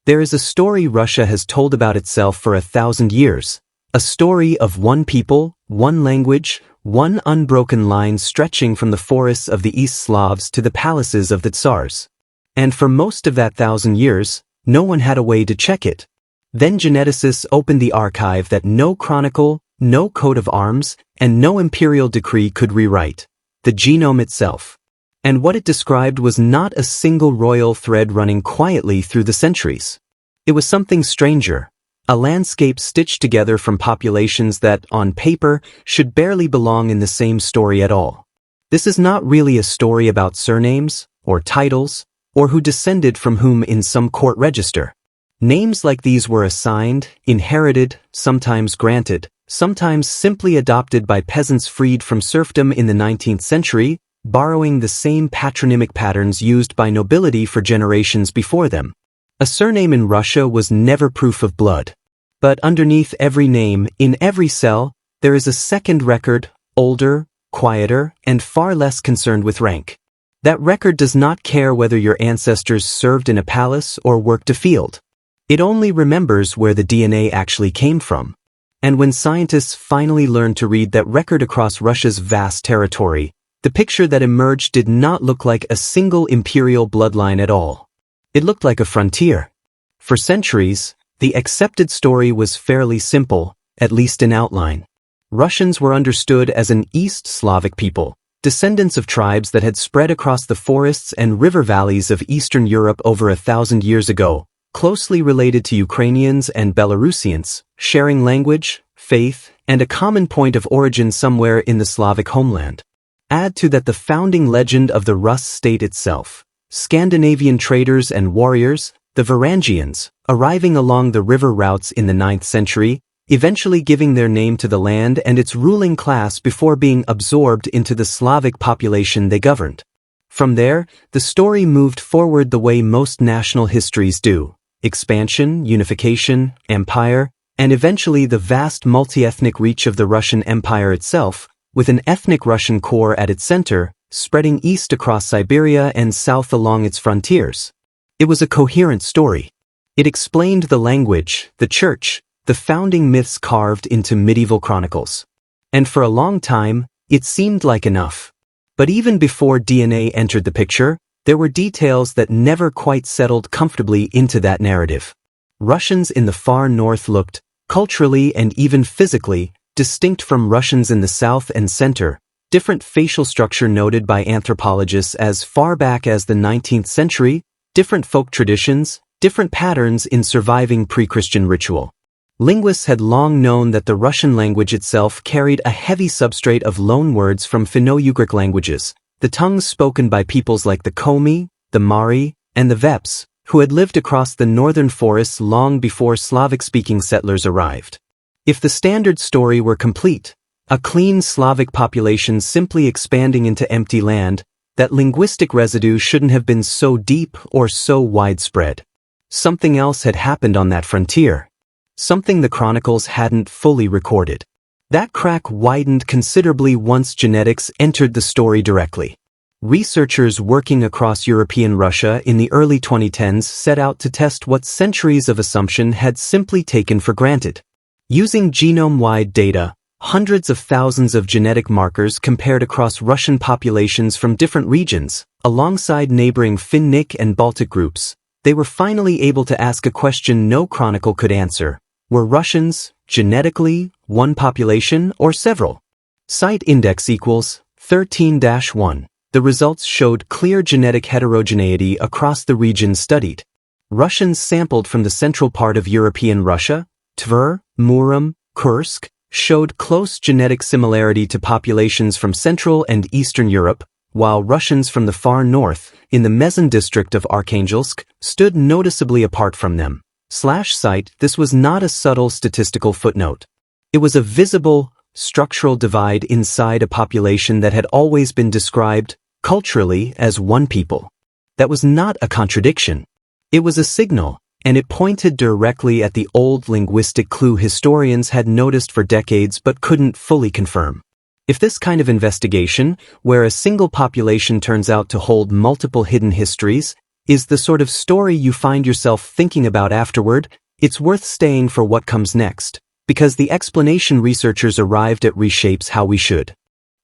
There is a story Russia has told about itself for 1,000 years. A story of one people, one language, one unbroken line stretching from the forests of the East Slavs to the palaces of the Tsars. And for most of that 1,000 years, no one had a way to check it. Then geneticists opened the archive that no chronicle, no coat of arms, and no imperial decree could rewrite: the genome itself. And what it described was not a single royal thread running quietly through the centuries. It was something stranger, a landscape stitched together from populations that, on paper, should barely belong in the same story at all. This is not really a story about surnames, or titles, or who descended from whom in some court register. Names like these were assigned, inherited, sometimes granted, sometimes simply adopted by peasants freed from serfdom in the 19th century, borrowing the same patronymic patterns used by nobility for generations before them. A surname in Russia was never proof of blood. But underneath every name, in every cell, there is a second record, older, quieter, and far less concerned with rank. That record does not care whether your ancestors served in a palace or worked a field. It only remembers where the DNA actually came from. And when scientists finally learned to read that record across Russia's vast territory, the picture that emerged did not look like a single imperial bloodline at all. It looked like a frontier. For centuries, the accepted story was fairly simple, at least in outline. Russians were understood as an East Slavic people, descendants of tribes that had spread across the forests and river valleys of Eastern Europe over 1,000 years ago, closely related to Ukrainians and Belarusians, sharing language, faith, and a common point of origin somewhere in the Slavic homeland. Add to that the founding legend of the Rus state itself. Scandinavian traders and warriors, the Varangians, arriving along the river routes in the 9th century, eventually giving their name to the land and its ruling class before being absorbed into the Slavic population they governed. From there, the story moved forward the way most national histories do: expansion, unification, empire, and eventually the vast multi-ethnic reach of the Russian Empire itself, with an ethnic Russian core at its center, spreading east across Siberia and south along its frontiers. It was a coherent story. It explained the language, the church, the founding myths carved into medieval chronicles. And for a long time, it seemed like enough. But even before DNA entered the picture, there were details that never quite settled comfortably into that narrative. Russians in the far north looked, culturally and even physically, distinct from Russians in the south and center, different facial structure noted by anthropologists as far back as the 19th century, different folk traditions, different patterns in surviving pre-Christian ritual. Linguists had long known that the Russian language itself carried a heavy substrate of loanwords from Finno-Ugric languages, the tongues spoken by peoples like the Komi, the Mari, and the Veps, who had lived across the northern forests long before Slavic-speaking settlers arrived. If the standard story were complete, a clean Slavic population simply expanding into empty land, that linguistic residue shouldn't have been so deep or so widespread. Something else had happened on that frontier. Something the chronicles hadn't fully recorded. That crack widened considerably once genetics entered the story directly. Researchers working across European Russia in the early 2010s set out to test what centuries of assumption had simply taken for granted. Using genome-wide data, hundreds of thousands of genetic markers compared across Russian populations from different regions, alongside neighboring Finnic and Baltic groups, they were finally able to ask a question no chronicle could answer. Were Russians, genetically, one population or several? Site index equals 13-1. The results showed clear genetic heterogeneity across the regions studied. Russians sampled from the central part of European Russia, Tver, Murom, Kursk, showed close genetic similarity to populations from Central and Eastern Europe, while Russians from the far north, in the Mezin district of Arkhangelsk, stood noticeably apart from them. /site, this was not a subtle statistical footnote. It was a visible, structural divide inside a population that had always been described, culturally, as one people. That was not a contradiction. It was a signal, and it pointed directly at the old linguistic clue historians had noticed for decades but couldn't fully confirm. If this kind of investigation, where a single population turns out to hold multiple hidden histories, is the sort of story you find yourself thinking about afterward. It's worth staying for what comes next, because the explanation researchers arrived at reshapes how we should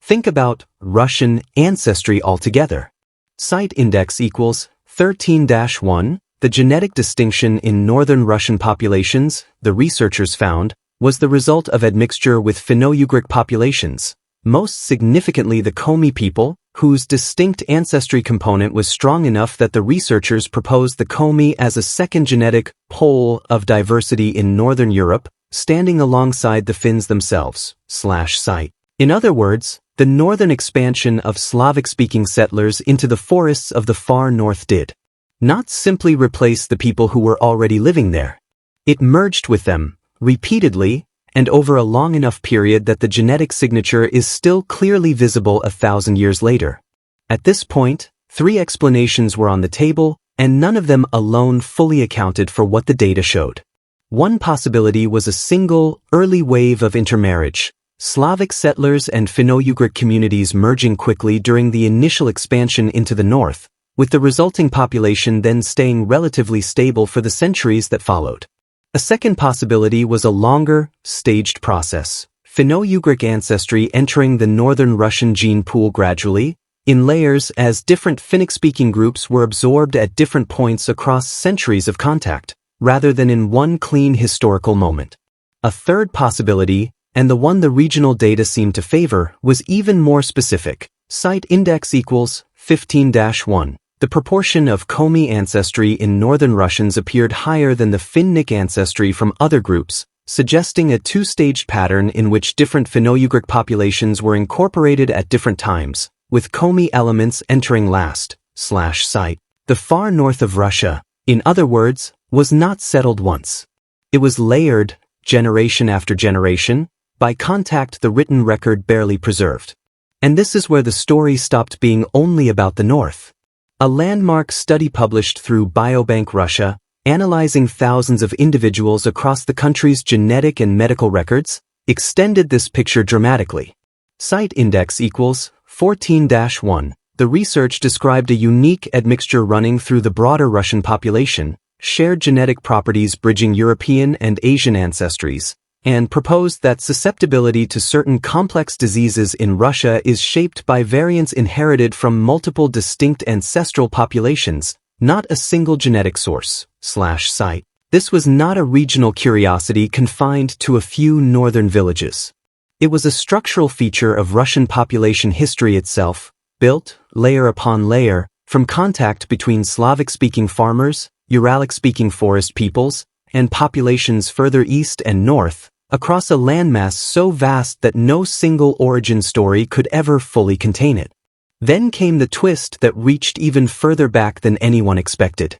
think about Russian ancestry altogether. Site index equals 13-1. The genetic distinction in northern Russian populations, the researchers found, was the result of admixture with Finno-Ugric populations, most significantly the Komi people, whose distinct ancestry component was strong enough that the researchers proposed the Komi as a second genetic pole of diversity in northern Europe, standing alongside the Finns themselves. Site. In other words, the northern expansion of Slavic-speaking settlers into the forests of the far north did not simply replace the people who were already living there. It merged with them, repeatedly, and over a long enough period that the genetic signature is still clearly visible 1,000 years later. At this point, 3 explanations were on the table, and none of them alone fully accounted for what the data showed. One possibility was a single, early wave of intermarriage, Slavic settlers and Finno-Ugric communities merging quickly during the initial expansion into the north, with the resulting population then staying relatively stable for the centuries that followed. A second possibility was a longer, staged process, Finno-Ugric ancestry entering the northern Russian gene pool gradually, in layers as different Finnic-speaking groups were absorbed at different points across centuries of contact, rather than in one clean historical moment. A third possibility, and the one the regional data seemed to favor, was even more specific. Site index equals 15-1. The proportion of Komi ancestry in northern Russians appeared higher than the Finnic ancestry from other groups, suggesting a two-staged pattern in which different Finno-Ugric populations were incorporated at different times, with Komi elements entering last. Site. The far north of Russia, in other words, was not settled once. It was layered, generation after generation, by contact the written record barely preserved. And this is where the story stopped being only about the north. A landmark study published through Biobank Russia, analyzing thousands of individuals across the country's genetic and medical records, extended this picture dramatically. Site index equals 14-1. The research described a unique admixture running through the broader Russian population, shared genetic properties bridging European and Asian ancestries, and proposed that susceptibility to certain complex diseases in Russia is shaped by variants inherited from multiple distinct ancestral populations, not a single genetic source. Site. This was not a regional curiosity confined to a few northern villages. It was a structural feature of Russian population history itself, built, layer upon layer, from contact between Slavic-speaking farmers, Uralic-speaking forest peoples, and populations further east and north, across a landmass so vast that no single origin story could ever fully contain it. Then came the twist that reached even further back than anyone expected.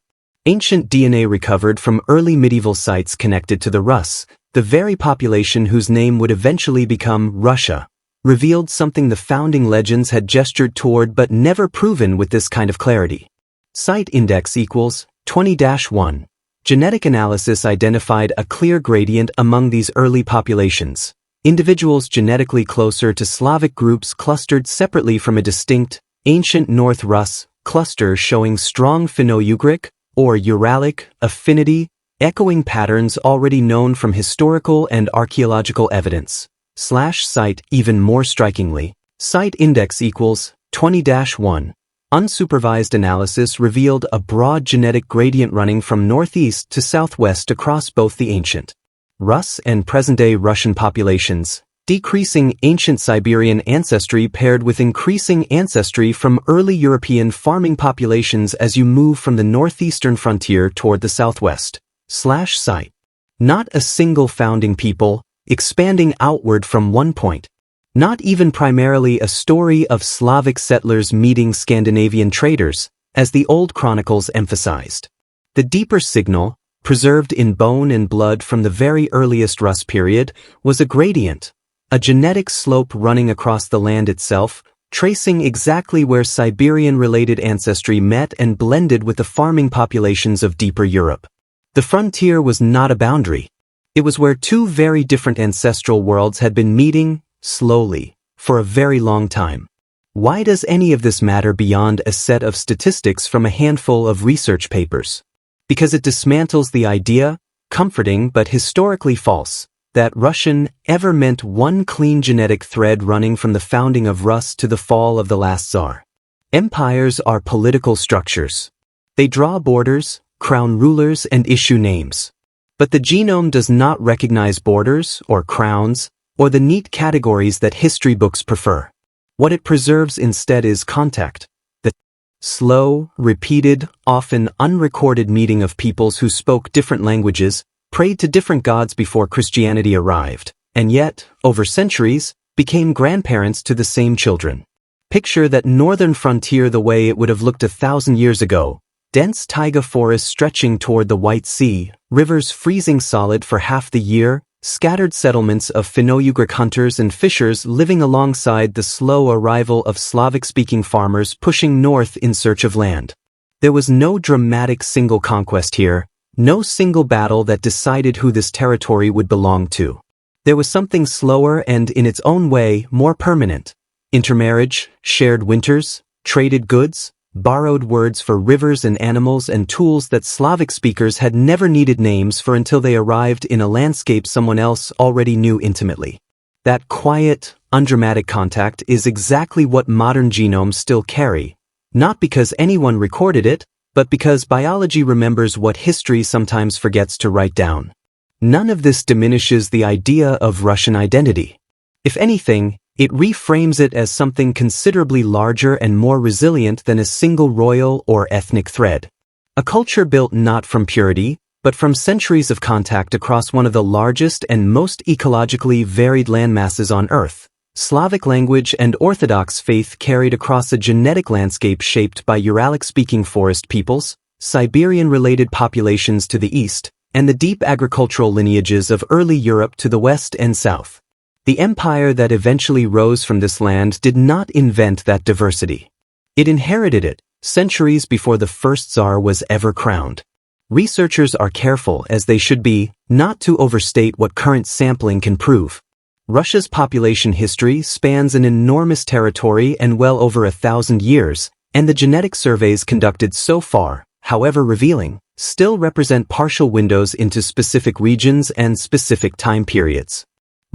Ancient DNA recovered from early medieval sites connected to the Rus, the very population whose name would eventually become Russia, revealed something the founding legends had gestured toward but never proven with this kind of clarity. Site index equals 20-1. Genetic analysis identified a clear gradient among these early populations. Individuals genetically closer to Slavic groups clustered separately from a distinct, ancient North Rus cluster showing strong Finno-Ugric, or Uralic, affinity, echoing patterns already known from historical and archaeological evidence. Site even more strikingly. Site index equals 20-1. Unsupervised analysis revealed a broad genetic gradient running from northeast to southwest across both the ancient Rus and present-day Russian populations, decreasing ancient Siberian ancestry paired with increasing ancestry from early European farming populations as you move from the northeastern frontier toward the southwest. Site. Not a single founding people, expanding outward from one point. Not even primarily a story of Slavic settlers meeting Scandinavian traders, as the old chronicles emphasized. The deeper signal, preserved in bone and blood from the very earliest Rus period, was a gradient, a genetic slope running across the land itself, tracing exactly where Siberian-related ancestry met and blended with the farming populations of deeper Europe. The frontier was not a boundary. It was where two very different ancestral worlds had been meeting, slowly, for a very long time. Why does any of this matter beyond a set of statistics from a handful of research papers? Because it dismantles the idea, comforting but historically false, that Russian ever meant one clean genetic thread running from the founding of Rus to the fall of the last Tsar. Empires are political structures. They draw borders, crown rulers, and issue names. But the genome does not recognize borders or crowns or the neat categories that history books prefer. What it preserves instead is contact, the slow, repeated, often unrecorded meeting of peoples who spoke different languages, prayed to different gods before Christianity arrived, and yet, over centuries, became grandparents to the same children. Picture that northern frontier the way it would have looked 1,000 years ago. Dense taiga forests stretching toward the White Sea, rivers freezing solid for half the year, scattered settlements of Finno-Ugric hunters and fishers living alongside the slow arrival of Slavic-speaking farmers pushing north in search of land. There was no dramatic single conquest here, no single battle that decided who this territory would belong to. There was something slower and, in its own way, more permanent. Intermarriage, shared winters, traded goods, borrowed words for rivers and animals and tools that Slavic speakers had never needed names for until they arrived in a landscape someone else already knew intimately. That quiet, undramatic contact is exactly what modern genomes still carry, not because anyone recorded it, but because biology remembers what history sometimes forgets to write down. None of this diminishes the idea of Russian identity. If anything, it reframes it as something considerably larger and more resilient than a single royal or ethnic thread. A culture built not from purity, but from centuries of contact across one of the largest and most ecologically varied landmasses on Earth. Slavic language and Orthodox faith carried across a genetic landscape shaped by Uralic-speaking forest peoples, Siberian-related populations to the east, and the deep agricultural lineages of early Europe to the west and south. The empire that eventually rose from this land did not invent that diversity. It inherited it, centuries before the first Tsar was ever crowned. Researchers are careful, as they should be, not to overstate what current sampling can prove. Russia's population history spans an enormous territory and well over 1,000 years, and the genetic surveys conducted so far, however revealing, still represent partial windows into specific regions and specific time periods.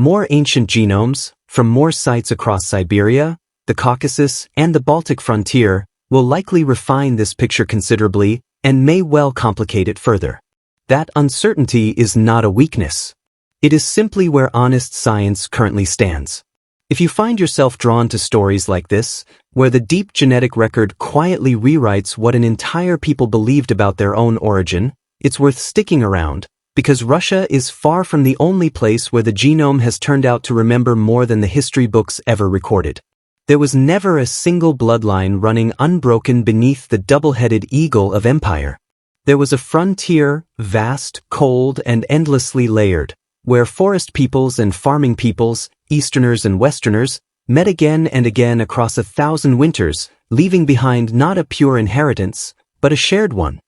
More ancient genomes, from more sites across Siberia, the Caucasus, and the Baltic frontier, will likely refine this picture considerably and may well complicate it further. That uncertainty is not a weakness. It is simply where honest science currently stands. If you find yourself drawn to stories like this, where the deep genetic record quietly rewrites what an entire people believed about their own origin, it's worth sticking around, because Russia is far from the only place where the genome has turned out to remember more than the history books ever recorded. There was never a single bloodline running unbroken beneath the double-headed eagle of empire. There was a frontier, vast, cold, and endlessly layered, where forest peoples and farming peoples, Easterners and Westerners, met again and again across 1,000 winters, leaving behind not a pure inheritance, but a shared one.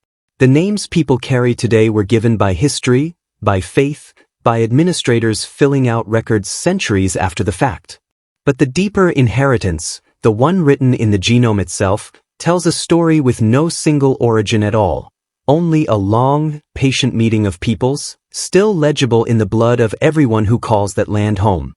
The names people carry today were given by history, by faith, by administrators filling out records centuries after the fact. But the deeper inheritance, the one written in the genome itself, tells a story with no single origin at all, only a long, patient meeting of peoples, still legible in the blood of everyone who calls that land home.